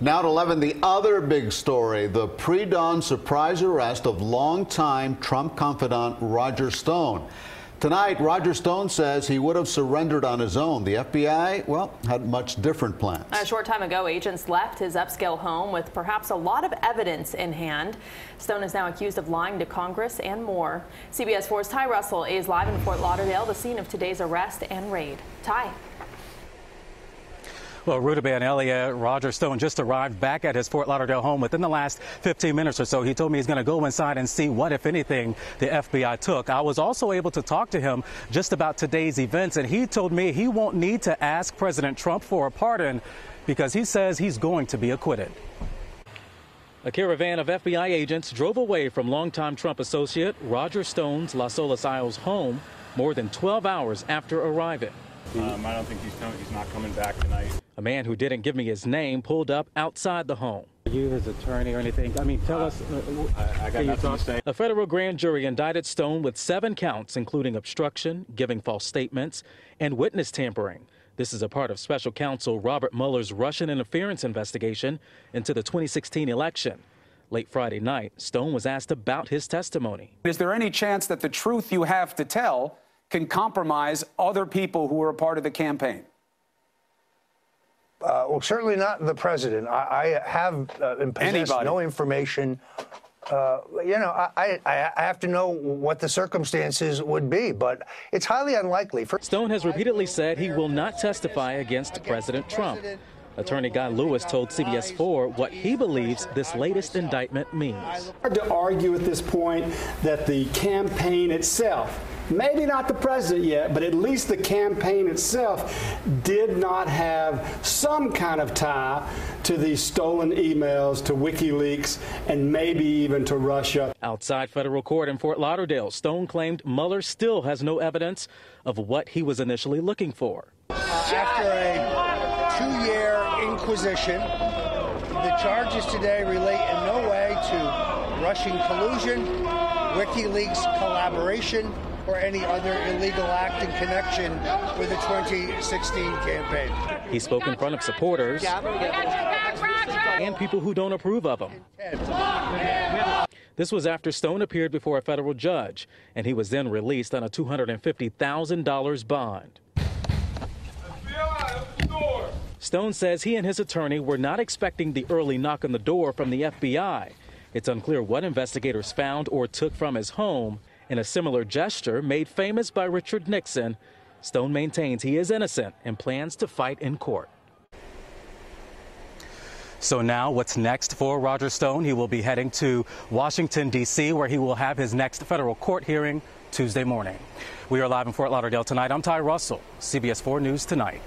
Now at 11, the other big story, the pre-dawn surprise arrest of longtime Trump confidant Roger Stone. Tonight, Roger Stone says he would have surrendered on his own. The FBI, well, had much different plans. A short time ago, agents left his upscale home with perhaps a lot of evidence in hand. Stone is now accused of lying to Congress and more. CBS 4's Ty Russell is live in Fort Lauderdale, the scene of today's arrest and raid. Ty. Well, Rutabaga and Elliott, Roger Stone just arrived back at his Fort Lauderdale home within the last 15 minutes or so. He told me he's going to go inside and see what, if anything, the FBI took. I was also able to talk to him just about today's events, and he told me he won't need to ask President Trump for a pardon because he says he's going to be acquitted. A caravan of FBI agents drove away from longtime Trump associate Roger Stone's Las Olas Isles home more than 12 hours after arriving. I don't think he's not coming back tonight. A man who didn't give me his name pulled up outside the home. Are you his attorney or anything? I mean, tell us. I got nothing to say. A federal grand jury indicted Stone with 7 counts, including obstruction, giving false statements, and witness tampering. This is a part of special counsel Robert Mueller's Russian interference investigation into the 2016 election. Late Friday night, Stone was asked about his testimony. Is there any chance that the truth you have to tell can compromise other people who were a part of the campaign? Well, certainly not the president. I have possess no information. I have to know what the circumstances would be, but it's highly unlikely. Stone has repeatedly said he will not testify against President Trump. Attorney Guy Lewis told CBS 4 what he believes this latest indictment means. It's hard to argue at this point that the campaign itself, maybe not the president yet, but at least the campaign itself did not have some kind of tie to these stolen emails, to WikiLeaks, and maybe even to Russia. Outside federal court in Fort Lauderdale, Stone claimed Mueller still has no evidence of what he was initially looking for. After a 2-year inquisition, the charges today relate in no way to Russian collusion, WikiLeaks collaboration, or any other illegal act in connection with the 2016 campaign. He spoke in front of supporters and people who don't approve of him. This was after Stone appeared before a federal judge, and he was then released on a $250,000 bond. Stone says he and his attorney were not expecting the early knock on the door from the FBI. It's unclear what investigators found or took from his home. In a similar gesture made famous by Richard Nixon, Stone maintains he is innocent and plans to fight in court. So now what's next for Roger Stone? He will be heading to Washington, D.C., where he will have his next federal court hearing Tuesday morning. We are live in Fort Lauderdale tonight. I'm Ty Russell, CBS 4 News Tonight.